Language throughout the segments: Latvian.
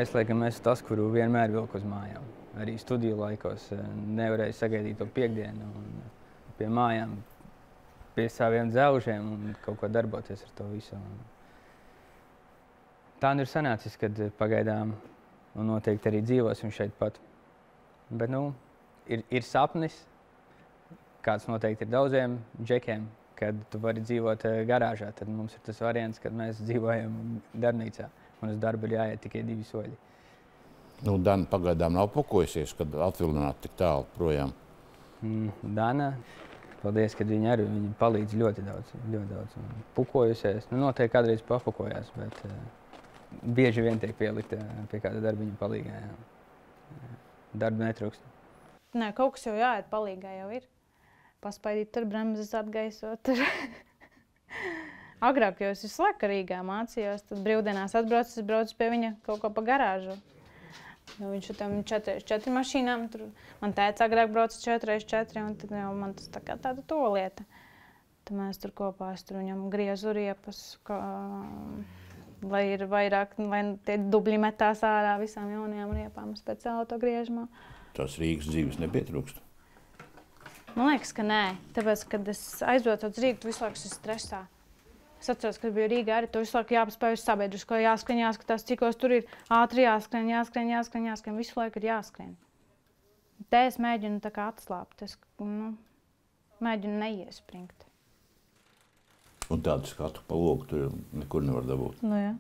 Es laikam esmu tas, kuru vienmēr vilku uz mājām. Arī studiju laikos nevarēju sagaidīt to piekdienu un pie mājām, pie saviem dzelžiem un kaut ko darboties ar to visu. Tā nu ir sanācis, kad pagaidām un noteikti arī dzīvosim šeit pat. Bet, nu, ir sapnis, kāds noteikti ir daudziem džekiem, kad tu vari dzīvot garāžā. Tad mums ir tas variants, kad mēs dzīvojam darbnīcā un uz darbu ir jāiet tikai 2 soļi. Nu, Dana pagaidām nav pakojusies, kad atvilināt tik tālu projām. Dana, paldies, kad viņa arī palīdz ļoti daudz. Pukojusies, nu, noteikti kādreiz papukojās, bet bieži vien tiek pielikta pie kāda darbiņa palīgā. Darba netrūkst. Nē, kaut kas jau jāiet palīgā jau ir. Paspaidīt tur, bremzes atgaisot tur. Agrāk jau es visu laiku Rīgā mācījos, tad brīvdienās atbraucu, es braucu pie viņa kaut ko pa garāžu. Viņš ar tam 4x4 mašīnām, tur man tēts agrāk brauca 4x4, un tad jau man tas tā kā tāda tolieta. Tad mēs tur kopā, es tur viņam griezu riepas, lai ir vairāk, lai tie dubļi metās ārā visām jaunajām riepām speciāli to griežamā. Tas Rīgas dzīves nepietrūkst? Man liekas, ka nē, tāpēc, kad es aizbraucu uz Rīgu, tu visu laiku esi stresā. Es atceros, kad biju Rīgā arī, tu visu laiku jāpaspēj uz sabiedrisko, jāskrien, jāskatās, cikos tur ir ātri jāskrien, visu laiku ir jāskrien. Te es mēģinu tā kā atslāpt, es mēģinu neiespringt. Un tādu skatu pa logu tur nekur nevar dabūt? Nu jā.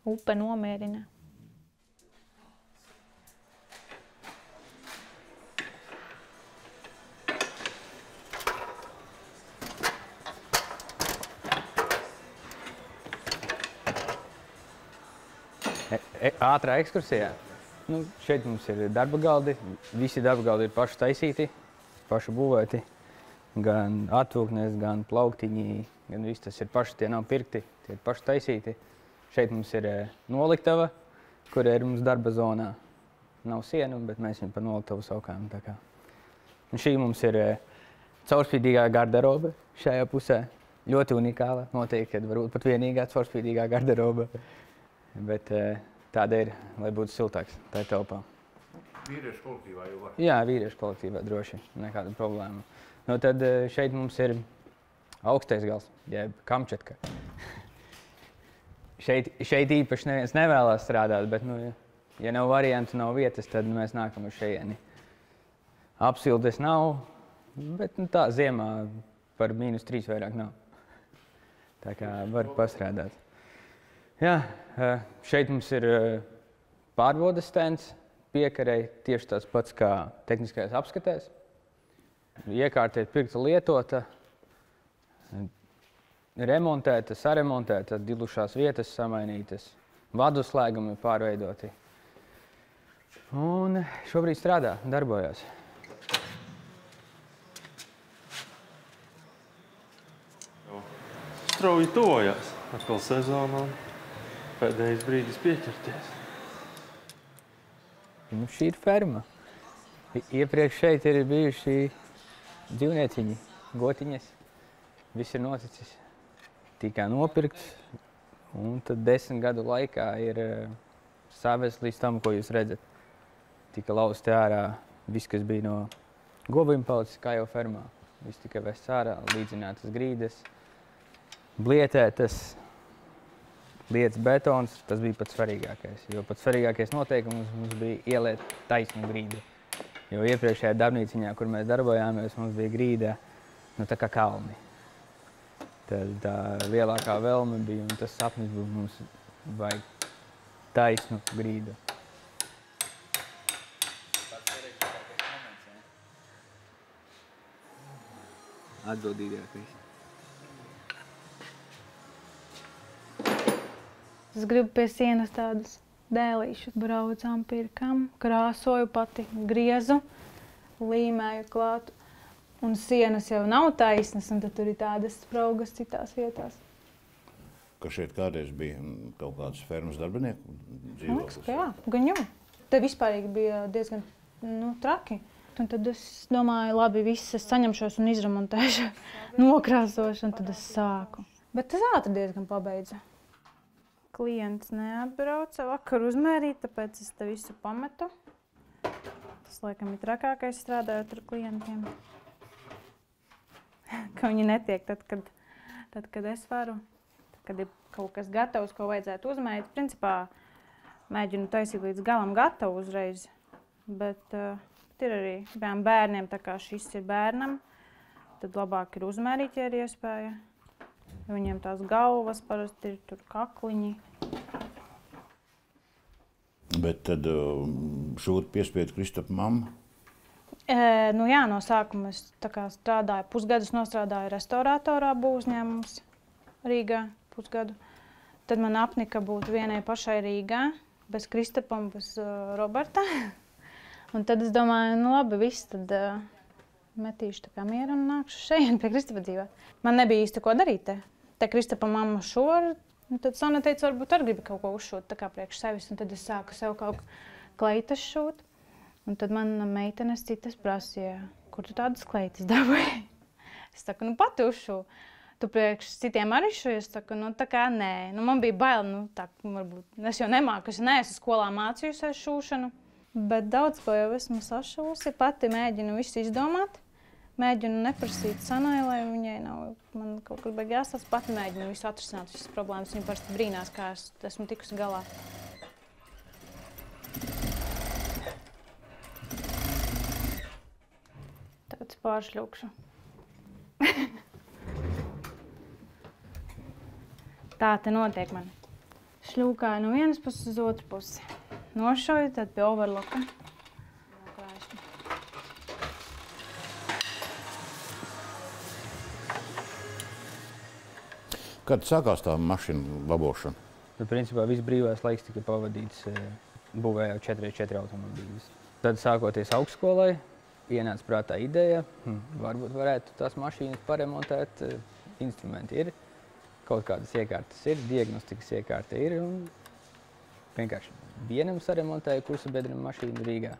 Upe nomierina. Ātrā ekskursijā. Nu, šeit mums ir darba galdi. Visi darba galdi ir paši taisīti, paši būvēti. Gan atvilknes, gan plauktiņi, gan viss tas ir paši, tie nav pirkti, tie ir paši taisīti. Šeit mums ir noliktava, kur ir mums darba zonā. Nav sienu, bet mēs viņu par noliktavu saukām. Un šī mums ir caurspīdīgā garderobe šajā pusē. Ļoti unikāla, noteikti, kad varbūt pat vienīgā caurspīdīgā garderobe. Bet tāda ir, lai būtu siltāks, tā ir telpā. Vīriešu kolektīvā jau var? Jā, vīriešu kolektīvā droši, nekāda problēma. Nu, tad šeit mums ir augstais gals, jeb Kamčatka. Šeit īpaši neviens nevēlās strādāt, bet, nu, ja nav variantu, nav vietas, tad mēs nākam uz šejieni. Apsildes nav, bet nu, tā ziemā par -3 vairāk nav. Tā kā var pastrādāt. Jā, šeit mums ir pārbaudes stends, piekarei tieši tāds pats kā tehniskajās apskatēs. Iekārta ir pirkta lietota, remontēta, saremontēta, dilušās vietas samainītas, vadu slēgumi pārveidoti. Un šobrīd strādā, darbojās. Strauji tojās, atkal sezonā. Pēdējais brīdis pieķerties. Nu, šī ir ferma. Iepriekš šeit ir bijuši dzīvnieciņi, gotiņas. Viss ir noticis. Tika nopirkts, un tad 10 gadu laikā ir savests līdz tam, ko jūs redzat. Tika lausti ārā viss, kas bija no govīm palicis, kā jau fermā. Viss tika vests ārā, līdzinātas grīdas, blietētas. Lietas betons, tas bija pats svarīgākais, jo pats svarīgākais noteikums mums bija ieliet taisnu grīdu. Jo iepriekšējā darbnīciņā, kur mēs darbojāmies, mums bija grīda, nu tā kā kalni. Tad tā lielākā vēlme bija, un tas sapnis bija, mums vajag taisnu grīdu. Atbildīgākais. Es gribu pie sienas tādas dēlīšus. Braucām, pirkām, krāsoju pati, griezu, līmēju klāt. Un sienas jau nav taisnas, un tad tur ir tādas spraugas citās vietās. Ka šeit kādreiz bija kaut kāds fermas darbinieku dzīvoklis? Man liekas, ka jā, gan jau. Te vispārīgi bija diezgan traki. Un tad es domāju, labi, viss es saņemšos un izremontēšu, nokrāsošu, un tad es sāku. Bet tas ātri diezgan pabeidza. klients neatbrauca vakar uzmērīt, tāpēc es te visu pametu. Tas, laikam, ir trakākais strādājot ar klientiem. Ka viņi netiek tad, kad es varu. Tad, kad ir kaut kas gatavs, ko vajadzētu uzmērīt. Principā mēģinu taisīt līdz galam gatavu uzreiz. Bet ir arī bērniem, tā kā šis ir bērnam, tad labāk ir uzmērīt, ja ir iespēja. Viņiem tās galvas parasti ir tur kakliņi. Bet tad šūti piespiedu Kristapa mamma? Nu jā, no sākuma es tā kā strādāju, pusgadus nostrādāju restauratorā būvuzņēmums Rīgā pusgadu. Tad man apnika būt vienai pašai Rīgā, bez Kristapa un bez Roberta. Un tad es domāju, nu labi, viss, tad metīšu tā kā mieru un nākšu šeit pie Kristapa dzīvot. Man nebija īsti ko darīt te. Te Kristapa mamma šor, un tad Sona teica, varbūt arī gribi kaut ko uzšūt, tā kā priekš sevis. Un tad es sāku sev kaut kleitas šūt. Un tad man meitenes citas prasīja, kur tu tādas kleitas dabūji? Es saku, nu pati uzšū. Tu priekš citiem arī šūji? Es saku, nu tā kā nē. Nu man bija bail, nu tā, varbūt, es jau nemāku, es neesmu skolā mācījusies šūšanu. Bet daudz ko jau esmu sašūsi, pati mēģinu visu izdomāt. Mēģinu neprasīt Sanai, lai viņai nav, man kaut kur baigi jāstāsta, pati mēģinu visu atrisināt, visas problēmas. Viņa parasti brīnās, kā es esmu tikusi galā. Tāds pāršļūkšu. Tā te notiek man. Šļūkāju no vienas puses uz otru pusi. Nošoju, tad pie overloka. Kad sākās tā mašīnu labošana? Principā viss brīvais laiks tika pavadīts būvējot 4x4 automobīļus. Tad sākoties augstskolai, ienāca prātā ideja, varbūt varētu tās mašīnas paremontēt, instrumenti ir, kaut kādas iekārtas ir, diagnostikas iekārta ir un vienkārši vienam saremontēju kursabiedrim mašīnu Rīgā.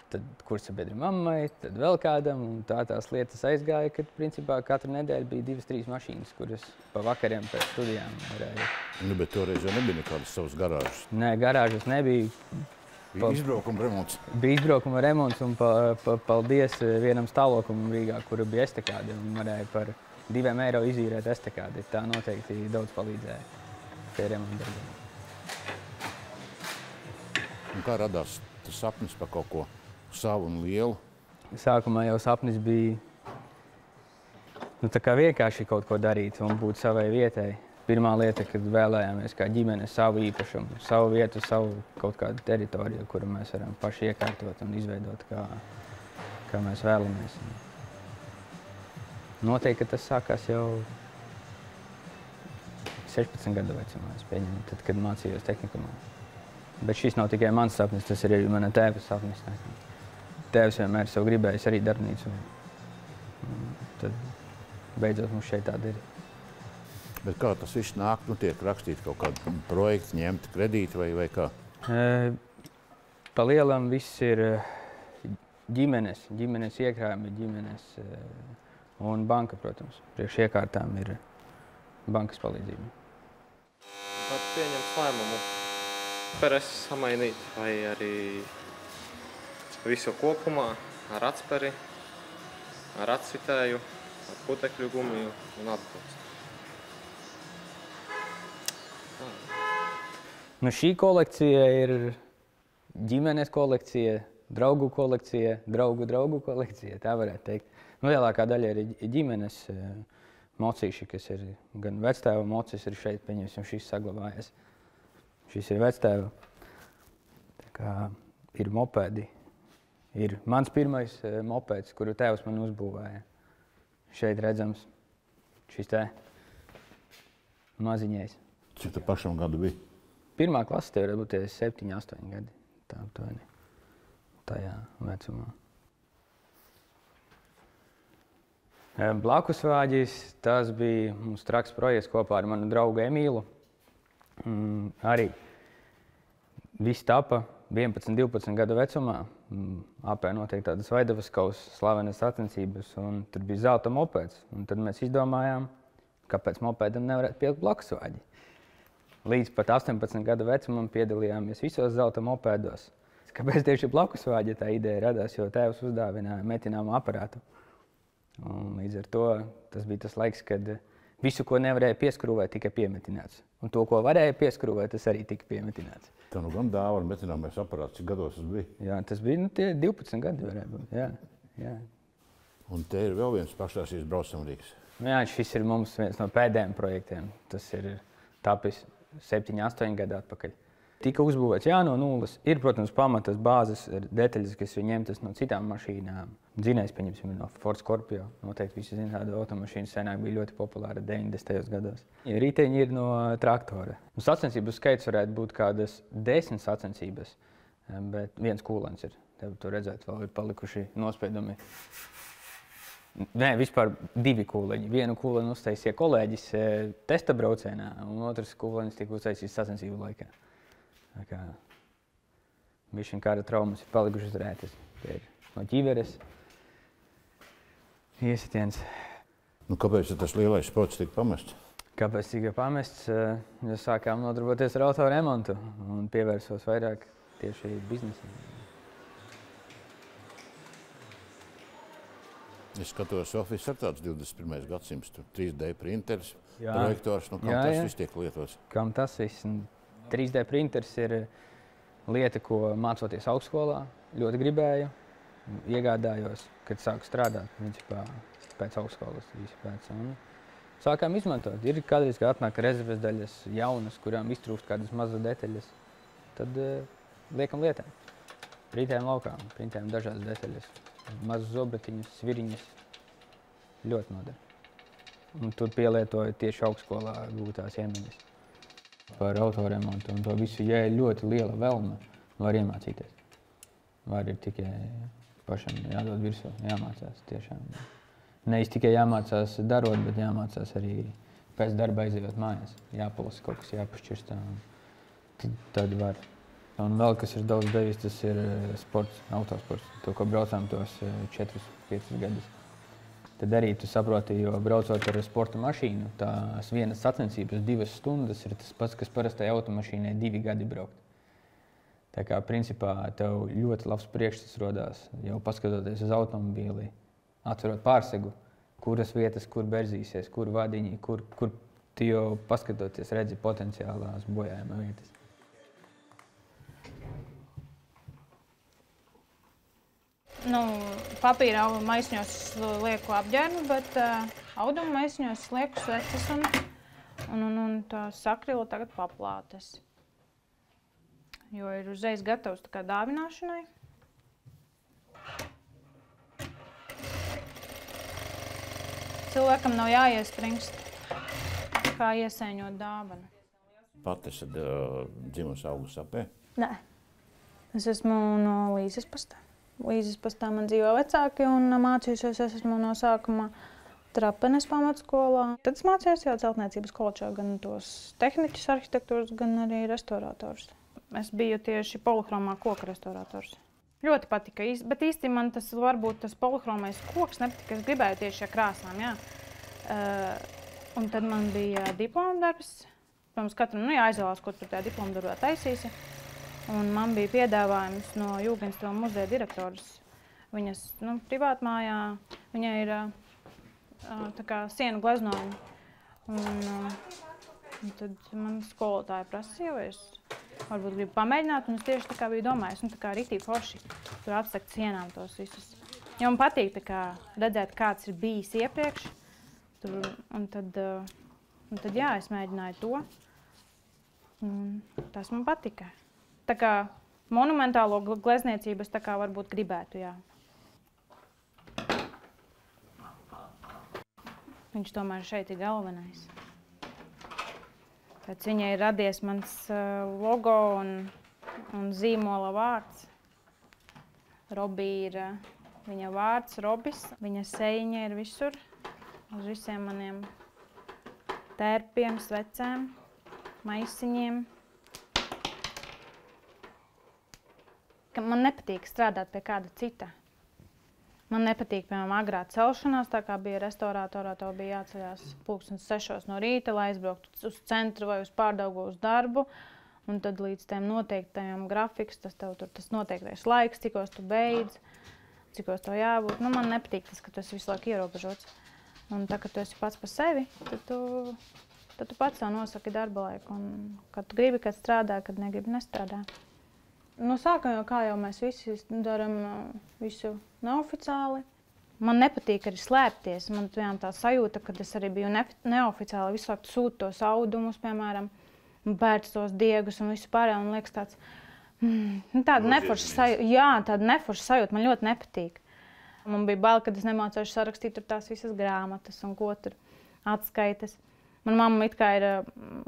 Tad kursabiedrim mammai, tad vēl kādam, un tās lietas aizgāja, kad principā katru nedēļu bija 2-3 mašīnas, kuras pa vakariem pēc studijām varēja. Nu, bet toreiz jau nebija nekādas savas garāžas. Nē, garāžas nebija. Bija izbraukuma remonts. Bija izbraukuma remonts un paldies vienam stāvlokumam Rīgā, kura bija estekāde, un varēja par 2 eiro izīrēt estekādi. Tā noteikti daudz palīdzēja pie remontdarbiem. Un kā radās tas sapnis par kaut ko savu un lielu? Sākumā jau sapnis bija tā kā vienkārši kaut ko darīt un būt savai vietai. Pirmā lieta, kad vēlējāmies kā ģimene savu īpašumu, savu vietu, savu kaut kādu teritoriju, kuru mēs varam paši iekārtot un izveidot, kā mēs vēlamies. Noteikti, ka tas sākās jau 16 gadu vecumā, es pieņemu, tad, kad mācījos tehnikumā. Bet šis nav tikai mans sapnis, tas ir arī mana tēva sapnis. Tēvs vienmēr sev gribējis arī darbnīcu. Tad beidzot mums šeit tāda ir. Bet kā tas viss nāk? Nu, tiek rakstīt kaut kādu projektu, ņemt kredīti vai kā? Pa lielam viss ir ģimenes iekrājumi, ģimenes un banka, protams. Priekš iekārtām ir bankas palīdzība. Var pieņemt lēmumu. Peres samainīt vai arī visu kopumā ar atsperi, ar atsitēju, ar putekļu gumiju un atpūst. Nu, šī kolekcija ir ģimenes kolekcija, draugu kolekcija, draugu kolekcija, tā varētu teikt. Nu, lielākā daļa ir ģimenes mocīši, kas ir gan vectēva mocis ir šeit, pieņemsim, šis saglabājies. Šis ir vectēva. Tā kā ir mopedi. Ir mans pirmais mopeds, kuru tēvs man uzbūvēja. Šeit redzams šis te maziņais. Cik te pašam gadu bija? Pirmā klase tev varētu būt 7, 8 gadi. Tā aptuveni tajā vecumā. Blakusvāģis, tas bija mums traks projekts kopā ar manu draugu Emīlu. Arī viss tapa 11, 12 gadu vecumā. AP notiek tādas Vaidavas kausas, slavenas sacensības, un tur bija zelta mopeds. Un tad mēs izdomājām, kāpēc mopedam nevarētu pielikt blakusvāģi. līdz pat 18 gadu vecumam piedalījāmies visos zelta mopēdos. Kāpēc tieši blakusvāģa tā ideja radās, jo tēvs uzdāvināja metināmu aparātu. Un līdz ar to tas bija tas laiks, kad visu, ko nevarēja pieskrūvēt, tika piemetināts. Un to, ko varēja pieskrūvēt, tas arī tika piemetināts. Tā nu gan dāvana metināmais aparāts, cik gados tas bija? Jā, tas bija tie 12 gadi varēja būt, jā. Un te ir vēl viens paštaisījis braucamrīks. Jā, šis ir mums viens no pēdējiem projektiem. Tas ir tapis 7-8 gadu atpakaļ. Tika uzbūvēts no nulles. Ir, protams, pamatas bāzes detaļas, kas ir ņemtas no citām mašīnām. Dzinējs, pieņemsim, no Ford Scorpio. Noteikti visi zina, tāda automašīna senāk bija ļoti populāra 90. gados. Riteņi ir no traktora. Sacensību skaits varētu būt kādas 10 sacensības, bet viens kūlens ir. Tev tur redzēt, vēl ir palikuši nospiedumi. Nē, vispār 2 kūleņi. Vienu kūleni uztaisīja kolēģis testa braucienā, un otrs kūlenis tika uztaisīts sacensību laikā. Bišķiņ kāda traumas ir palikušas rētas. Tie ir no ķiveres iesitiens. Nu, kāpēc tas lielais sports tika pamests? Kāpēc tika pamests? Ja sākām nodarboties ar autoremontu un pievērsos vairāk tieši biznesam. Es skatos, Sofijas ir tāds 21. gadsimts, tur 3D printers, projektors, kam tas viss tiek lietots? Kam tas viss? 3D printers ir lieta, ko mācoties augstskolā ļoti gribēju, iegādājos, kad sāku strādāt, principā pēc augstskolas. Sākām izmantot. Ir kādreiz, kad atnāk rezerves daļas jaunas, kurām iztrūkst kādas mazas detaļas, tad liekam lietām. Printējam laukā, printējam dažādas detaļas. Mazas zobratiņas, sviriņas. Ļoti noder. Un tur pielietoju tieši augstskolā gūtās iemaņas. Par autoremontu un to visu, ja ir ļoti liela vēlme, var iemācīties. Var ir tikai pašam jādod virsū, jāmācās tiešām. Nevis tikai jāmācās darot, bet jāmācās arī pēc darba aizejot mājās. Jāpalasa kaut kas, jāpašķirstā. Tad var. Un vēl, kas ir daudz devis, tas ir sports, autosports. To, ko braucām tos 4-5 gadus. Tad arī tu saproti, jo braucot ar sporta mašīnu, tās vienas sacensības 2 stundas ir tas pats, kas parastai automašīnai 2 gadi braukt. Tā kā, principā, tev ļoti labs priekšstats rodās, jau paskatoties uz automobīli, atverot pārsegu, kuras vietas, kur berzīsies, kur vadiņi, kur tu jau paskatoties redzi potenciālās bojājuma vietas. Papīra maisiņos lieku apģērbu, bet auduma maisiņos lieku sveces un tās akrila tagad paplātes. Jo ir uzreiz gatavs tā kā dāvināšanai. Cilvēkam nav jāiespringst, kā iesaiņot dāvanu. Pat esi dzimusi augusi Sapē? Nē. Es esmu no Līzes pastā. Līzes pastā man dzīvo vecāki un mācījusies es esmu no sākuma Trapenes pamatskolā. Tad es mācījos jau celtniecības koledžā gan tos tehniķus, arhitektūras, gan arī restaurators. Es biju tieši polihromā koka restaurators. Ļoti patika, bet īsti man tas varbūt tas polihromais koks nepatika. Es gribēju tieši ar krāsām, jā. Un tad man bija diplomdarbs. Protams, katram jāizvēlās, ko tur tajā diplomdarbā taisīsi. Un man bija piedāvājums no Jūgenstila muzeja direktoras. Viņas privātmājā, viņai ir tā kā sienu gleznojumi. Un tad man skolotāja prasīja, vai es varbūt gribu pamēģināt. Un es tieši tā kā biju domājis, tā kā ritīgi forši tur atsakt sienām tos visus. Jo man patīk tā kā redzēt, kāds ir bijis iepriekš. Un tad jā, es mēģināju to. Un tas man patika. Tā kā monumentālo glezniecību es tā kā varbūt gribētu, jā. Viņš tomēr šeit ir galvenais. Pēc viņai ir radies mans logo un zīmola vārds. Robi ir viņa vārds, Robis. Viņa sejiņa ir visur, uz visiem maniem tērpiem, svecēm, maisiņiem. Man nepatīk strādāt pie kāda cita. Man nepatīk, piemēram, agrā celšanās, tā kā bija restauratorā, tev bija jāceļās 6:00 no rīta, lai aizbrauktu uz centru vai uz Pārdaugavas uz darbu. Un tad līdz tiem noteiktajiem grafiks, tas noteiktais laiks, cikos tu beidz, cikos tev jābūt. Nu, man nepatīk tas, ka tu esi visu laiku ierobežots. Un tā, kad tu esi pats par sevi, tad tu pats sev nosaki darba laiku. Un, kad tu gribi, kad strādā, kad negribi, nestrādā. No sākuma jau kā jau mēs visi darām visu neoficiāli. Man nepatīk arī slēpties. Man tā sajūta, kad es arī biju neoficiāli, visu laiku sūtu tos audumus, piemēram, un pērc tos diegus un visu pārējo. Man liekas tāds, tāda neforša sajūta. Jā, tāda neforša sajūta man ļoti nepatīk. Man bija bail, kad es nemācīju sarakstīt tur tās visas grāmatas un ko tur atskaitas. Mana mamma it kā ir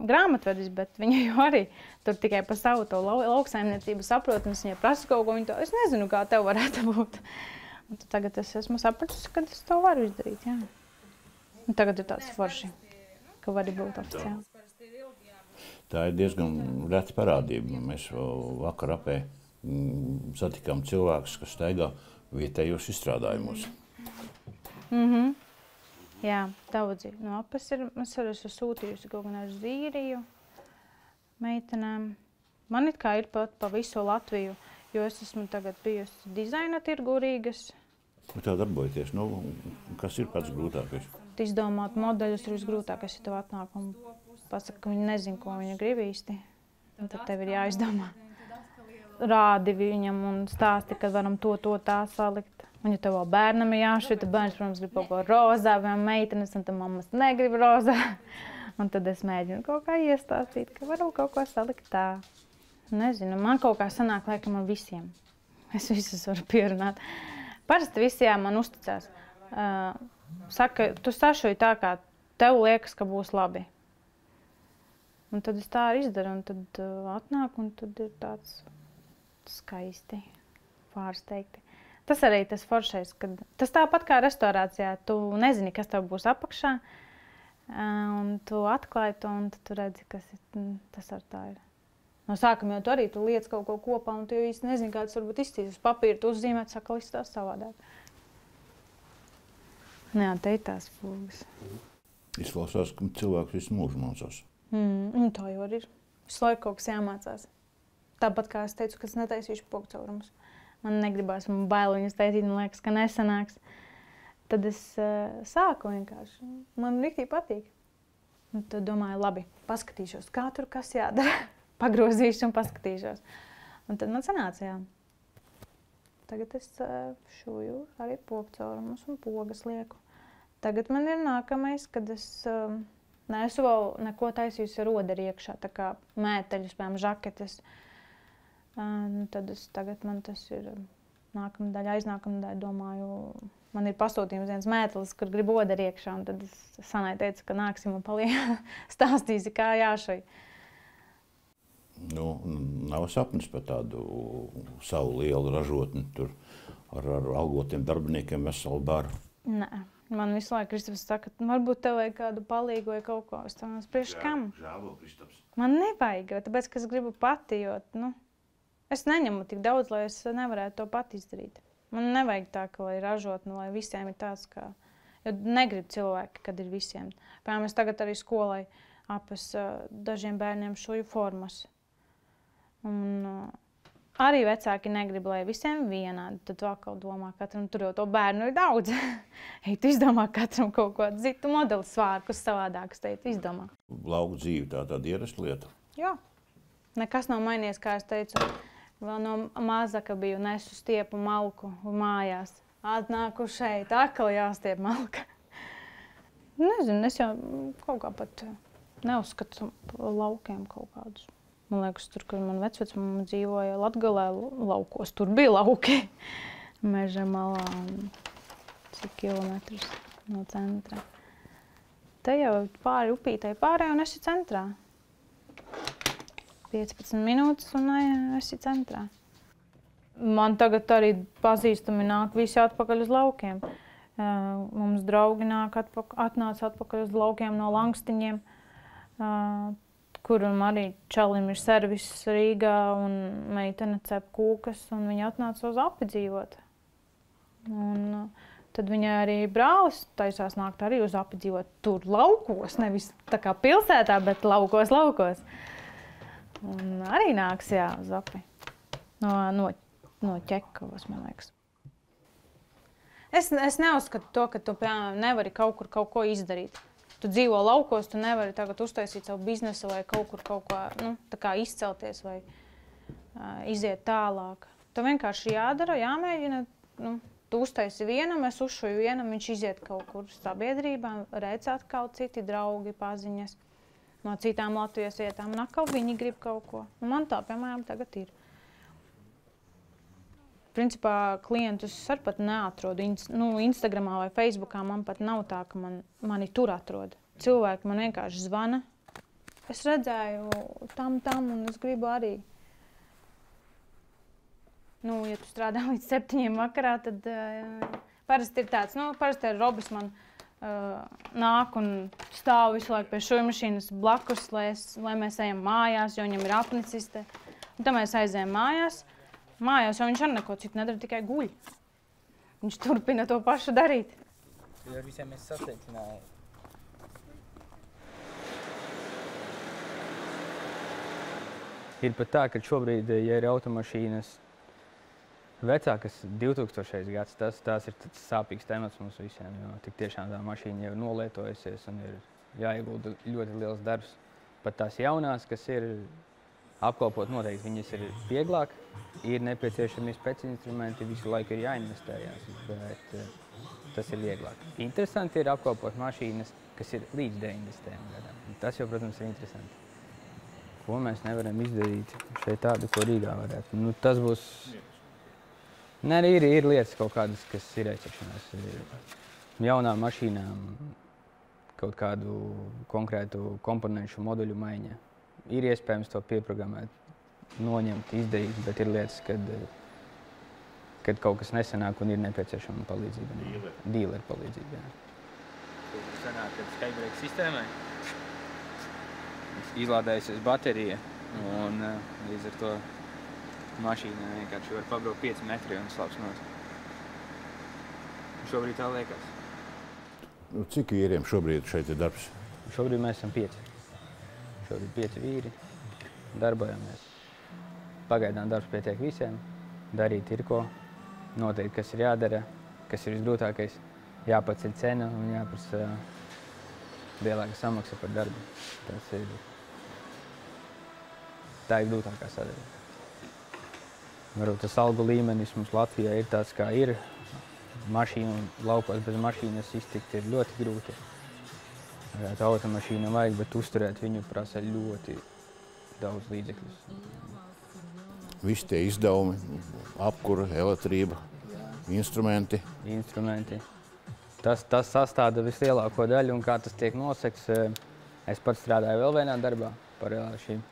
grāmatvedis, bet viņa jau arī tur tikai par savu to lauksaimniecību saprot, un es viņai prasu kaut ko, viņa to, es nezinu, kā tev varētu būt. Un tagad es esmu sapratusi, ka es to varu izdarīt, jā. Un tagad ir tāds forši, ka vari būt oficiāli. Tā ir diezgan reta parādība. Mēs vakar apē satikām cilvēkus, kas staigā vietējos izstrādājumos. Jā, daudzi no apes ir. Es arī esmu sūtījusi kaut gan ar Zīriju meitenēm. Man it kā ir pat pa visu Latviju, jo es esmu tagad bijusi dizaina tirgu Rīgas. Tā darbojaties. Nu, kas ir pats grūtākais? Izdomāt modeļus ir visgrūtākais, ja tev atnāk un pasaka, ka viņi nezin, ko viņi grib īsti. Un tad tev ir jāizdomā. Rādi viņam un stāsti, ka varam to tā salikt. Un, ja tev vēl bērnam ir jāšķiet, tad bērns, protams, grib kaut ko rozā vai meitenes, un tad mammas negrib rozā. Un tad es mēģinu kaut kā iestāstīt, ka varu kaut ko salikt tā. Nezinu, man kaut kā sanāk, laikam ar visiem. Es visus varu pierunāt. Parasti visi man uzticās. Saka, tu sašuji tā, kā tev liekas, ka būs labi. Un tad es tā arī izdaru, un tad atnāk, un tad ir tāds skaisti, pārsteigti. Tas arī tas foršais, kad tas tāpat kā restaurācijā, tu nezini, kas tev būs apakšā, un tu atklāji to, un tu redzi, kas tas ar tā ir. No sākuma jau tu arī tu liec kaut ko kopā, un tu jau īsti nezini, kā tas varbūt izcīs. Uz papīra tu uzzīmēt, saka, izstās savādāk. Jā, te ir tās fūgas. Izklausās, ka cilvēks visu mūžu mācās. Tā jau ir. Visu laiku kaut kas jāmācās. Tāpat kā es teicu, ka es netaisīšu pokcaurumus. Man negribās, man bail viņus taisīt, man liekas, ka nesanāks. Tad es sāku vienkārši. Man riktīgi patīk. Un tad domāju, labi, paskatīšos, kā tur kas jādara. Pagrozīšu un paskatīšos. Un tad man sanāca, jā. Tagad es šūju arī pokcaurumus un pogas lieku. Tagad man ir nākamais, kad es neesmu vēl neko taisījusi ar roderi iekšā, tā kā mēteļus, piemēram, žaketes. Tad tagad man tas ir nākamā daļa, aiznākamā daļa, domāju, man ir pasūtījums viens mētelis, kur grib oderi iekšā, un tad es Sanai teicu, ka nāksim un stāstīsi, kā jāšai. Nu, nav sapnis par tādu savu lielu ražotni tur ar algotiem darbiniekiem veselu baru? Nē. Man visu laiku Kristaps saka, varbūt tev vajag kādu palīgu vai kaut ko. Es domāju, priekš kam? Žēlo, Kristaps. Man nevajag, jo tāpēc, ka es gribu pati, jo, es neņemu tik daudz, lai es nevarētu to pati izdarīt. Man nevajag tā, ka lai ražotni, lai visiem ir tāds, kā, jo negrib cilvēki, kad ir visiem. Piemēram, es tagad arī skolai apes dažiem bērniem šuju formas. Un arī vecāki negrib, lai visiem vienādi. Tad tu atkal domā, katram tur jau to bērnu ir daudz. Ej, tu izdomā katram kaut ko citu modeli svārkus savādākus, tu izdomā. Lauku dzīve tā tāda ierasta lieta? Jā. Nekas nav mainījies, kā es teicu. Vēl no maza, ka biju nesu stiepu malku mājās. Atnāku šeit, atkal jāstiep malka. Nezinu, es jau kaut kā pat neuzskatu laukiem kaut kādus. Man liekas, tur, kad man vecvecmama dzīvoja Latgalē laukos, tur bija lauki. Meža malā un cik kilometrus no centra. Te jau pāri upītei pārējai un esi centrā. 15 minūtes un esi centrā. Man tagad arī pazīstami nāk visi atpakaļ uz laukiem. Mums draugi atnāca atpakaļ uz laukiem no Langstiņiem, kuram arī čalim ir servis Rīgā un meitene cep kūkas, un viņi atnāca uz api dzīvot. Un tad viņa arī brauc, taisās nākt arī uz api dzīvot tur laukos, nevis tā kā pilsētā, bet laukos. Un arī nāks, jā, uz api. No Ķekavas, man liekas. Es neuzskatu to, ka tu, piemēram, nevari kaut ko izdarīt. Tu dzīvo laukos, tu nevari tagad uztaisīt savu biznesu vai kaut ko, tā kā izcelties vai iziet tālāk. Tu vienkārši jādara, jāmēģina, tu uztaisi vienam, es uzšuju vienam, viņš iziet kaut kur sabiedrībā, redz atkal citi draugi, paziņas no citām Latvijas vietām, un atkal viņi grib kaut ko. Un man tā, piemēram, tagad ir. Principā klientus es arī pat neatrodu. Instagramā vai Facebookā man pat nav tā, ka mani tur atrod. Cilvēki man vienkārši zvana. Es redzēju tam, un es gribu arī. Ja tu strādā līdz 7 vakarā, tad parasti ir tāds, parasti Robis man nāk un stāv visu laiku pie šujmašīnas blakus, lai mēs ejam mājās, jo viņam ir apnicis te. Un tad mēs aizējam mājās, jo viņš arī neko citu nedara, tikai guļ. Viņš turpina to pašu darīt. Ar visiem es sateicināju. Ir pat tā, ka šobrīd, ja ir automašīnas vecākas 2000. gads, tās ir sāpīgs temats mums visiem, jo tik tiešām tā mašīna jau ir nolietojusies un ir jāiegulda ļoti liels darbs. Pat tās jaunās, kas ir apkalpot noteikti, viņas ir vieglāk, ir nepieciešami speci-instrumenti, visu laiku ir jāinvestējās, bet tas ir vieglāk. Interesanti ir apkalpot mašīnas, kas ir līdz 90. gadam. Tas jau, protams, ir interesanti. Ko mēs nevaram izdarīt šeit tādu, ko Rīgā varētu. Tas būs... Nē, ir lietas kaut kādas, kas ir aizķeršanās. Jaunām mašīnām kaut kādu konkrētu komponenšu moduļu maiņa. Ir iespējams to pieprogrammēt, noņemt, izdarīt, bet ir lietas, kad kaut kas nesanāk un ir nepieciešama palīdzība. Dīleru palīdzība, jā. Tas sanāk, kad skybrake sistēmai izlādējusies baterija un līdz ar to mašīna vienkārši var pabraukt 5 metri un slāps nost. Šobrīd tā liekas. Cik vīriem šobrīd šeit ir darbs? Šobrīd mēs esam 5. Šobrīd 5 vīri, darbojamies. Pagaidām darbs pietiek visiem, darīt ir ko, noteikti, kas ir jādara, kas ir visgrūtākais, jāpaceļ cena un jāprasa lielāka samaksa par darbu. Tā ir grūtākā sadaļa. Varbūt tas algu līmenis mums Latvijā ir tāds, kā ir. Mašīnu laukos bez mašīnas iztikt ir ļoti grūti. Automašīna vajag, bet uzturēt viņu prasa ļoti daudz līdzekļus. Visi tie izdevumi, apkura, elektrība, instrumenti. Tas sastāda vislielāko daļu, un kā tas tiek nosekts. Es pats strādāju vēl vienā darbā paralēli šīm.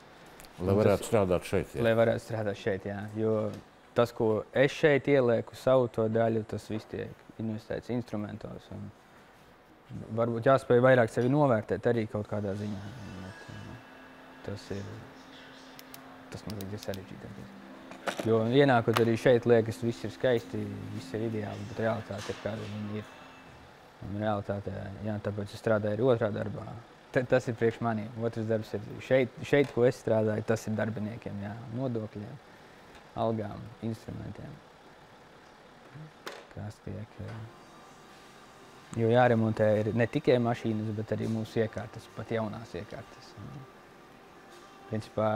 Lai varētu strādāt šeit, jā. Lai varētu strādāt šeit, jā. Jo tas, ko es šeit ielieku savu to daļu, tas viss tiek investēts instrumentos. Varbūt jāspēj vairāk sevi novērtēt arī kaut kādā ziņā. Tas mazliet ir sarežģītākais. Jo ienākot arī šeit liekas, viss ir skaisti, viss ir ideāli, bet realitāte ir kāda viņa ir. Un realitāte, jā, tāpēc es strādāju arī otrā darbā. Tas ir priekš maniem. Otrs darbs ir šeit, ko es strādāju, tas ir darbiniekiem, jā, nodokļiem, algām, instrumentiem. Kas tiek... Jo jāremontē ir ne tikai mašīnas, bet arī mūsu iekārtas, pat jaunās iekārtas. Principā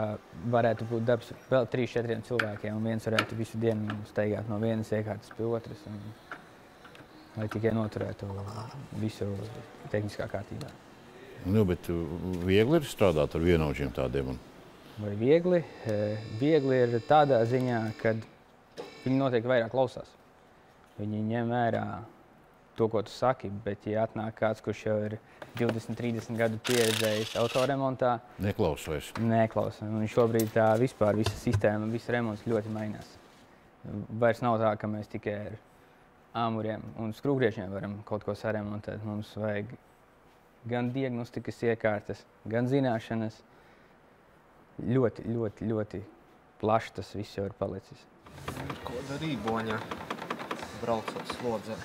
varētu būt darbs vēl 3-4 cilvēkiem, un viens varētu visu dienu steigāt no vienas iekārtas pie otras, lai tikai noturētu visu tehniskā kārtībā. Nu, bet viegli ir strādāt ar vienaudžiem tādiem? Vai viegli? Viegli ir tādā ziņā, kad viņi noteikti vairāk klausās. Viņi ņem vērā to, ko tu saki, bet ja atnāk kāds, kurš jau ir 20-30 gadu pieredzējis autoremontā... Neklaus vairs. Neklaus. Un šobrīd tā vispār visa sistēma, visa remonts ļoti mainās. Vairs nav tā, ka mēs tikai ar āmuriem un skrūvgriešiem varam kaut ko saremontēt. Mums vajag gan diagnostikas iekārtas, gan zināšanas. Ļoti, ļoti, ļoti plaši tas viss jau ir palicis. Ko darīja Boņa? braucot slodze.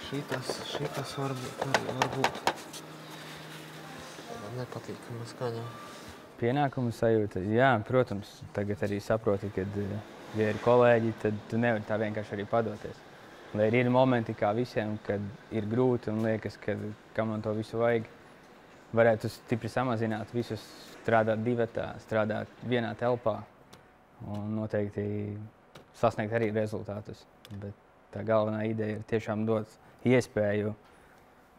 Šitas varbūt nepatīkama skaņa. Pienākumu sajūta, jā, protams, tagad arī saproti, kad, ja ir kolēģi, tad tu nevari tā vienkārši arī padoties. Lai arī ir momenti kā visiem, kad ir grūti un liekas, ka man to visu vajag, varētu stipri samazināt visus, strādāt divatā, strādāt vienā telpā un noteikti sasniegt arī rezultātus. Bet tā galvenā ideja ir tiešām dot iespēju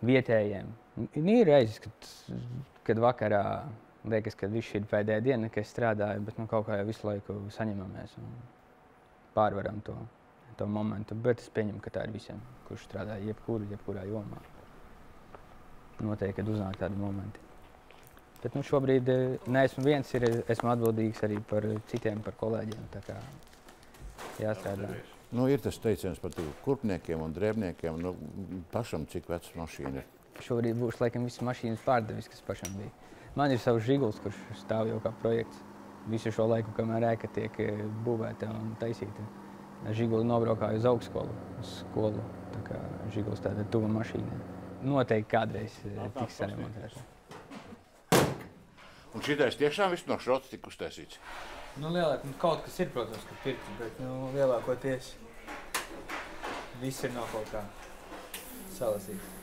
vietējiem. Ir reizes, kad vakarā liekas, ka viss ir pēdējā diena, ka es strādāju, bet kaut kā jau visu laiku saņemamies un pārvaram to momentu. Bet es pieņemu, ka tā ir visiem, kurš strādā jebkurā jomā. Noteikti, kad uznāk tādi momenti. Bet šobrīd neesmu viens, esmu atbildīgs arī par citiem, par kolēģiem. Tā kā jāstrādā. Ir tas teiciens par kurpniekiem un drēbniekiem. Pašam cik vecs mašīna ir? Šobrīd būs laikam visas mašīnas pārdevis, kas pašam bija. Man ir savs Žiguls, kurš stāv jau kā projekts. Visu šo laiku, kamēr ēka tiek būvēta un taisīta. Žiguli nobraukāju uz augstskolu, uz skolu. Tā kā Žiguls tāda tuva mašīna. Noteikti kādreiz tiks saremontēta. Un šitais tiešām viss no šrots tika uztaisīts? Lielāk, kaut kas ir, protams, ka pirkts, bet lielākoties viss ir no kaut kā salasīts.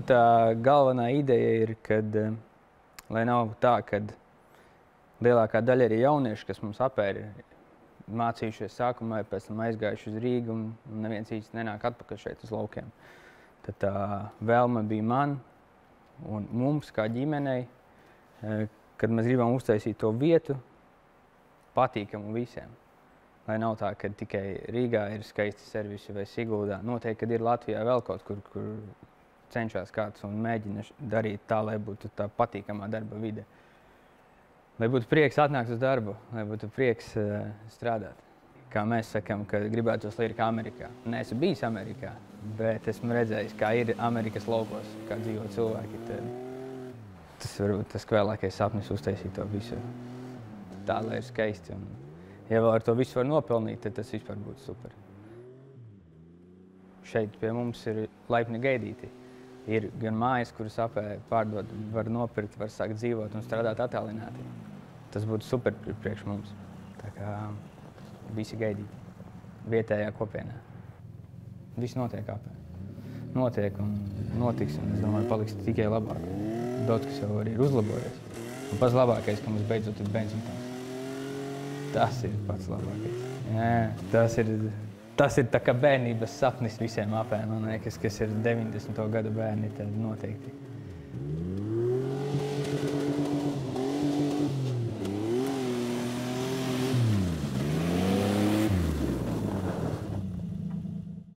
Tā galvenā ideja ir, lai nav tā, ka lielākā daļa arī jaunieši, kas mums apēr, mācījušies sākumā, pēc tam aizgājuši uz Rīgu un neviens īsti nenāk atpakaļ šeit uz laukiem. Tad tā vēlme bija man un mums kā ģimenei, kad mēs gribam uztaisīt to vietu patīkamu visiem. Lai nav tā, ka tikai Rīgā ir skaisti servisi vai Siguldā. Noteikti, kad ir Latvijā vēl kaut kur cenšas kāds un mēģina darīt tā, lai būtu tā patīkamā darba vide. Lai būtu prieks atnākt uz darbu, lai būtu prieks strādāt. Kā mēs sakam, ka gribētos, lai ir kā Amerikā. Neesmu bijis Amerikā, bet esmu redzējis, kā ir Amerikas laukos, kā dzīvo cilvēki. Tas varbūt tas vēlākais sapnis uztaisīt to visu tā, lai ir skaisti. Un, ja vēl ar to visu var nopelnīt, tad tas vispār būtu super. Šeit pie mums ir laipni gaidīti. Ir gan mājas, kuras pārdod, var nopirkt, var sākt dzīvot un strādāt attālināti. Tas būtu super priekš mums. Tā kā visi gaidīti vietējā kopienā. Viss notiek apē. Notiek un notiks, un es domāju, paliks tikai labāk. Daudz, kas jau arī ir uzlabojies. Un pats labākais, ka mums beidzot ir benzīntanks. Tas ir pats labākais. Jā, tas ir tā kā bērnības sapnis visiem apēm, man liekas, kas ir 90. gadu bērni, tad noteikti.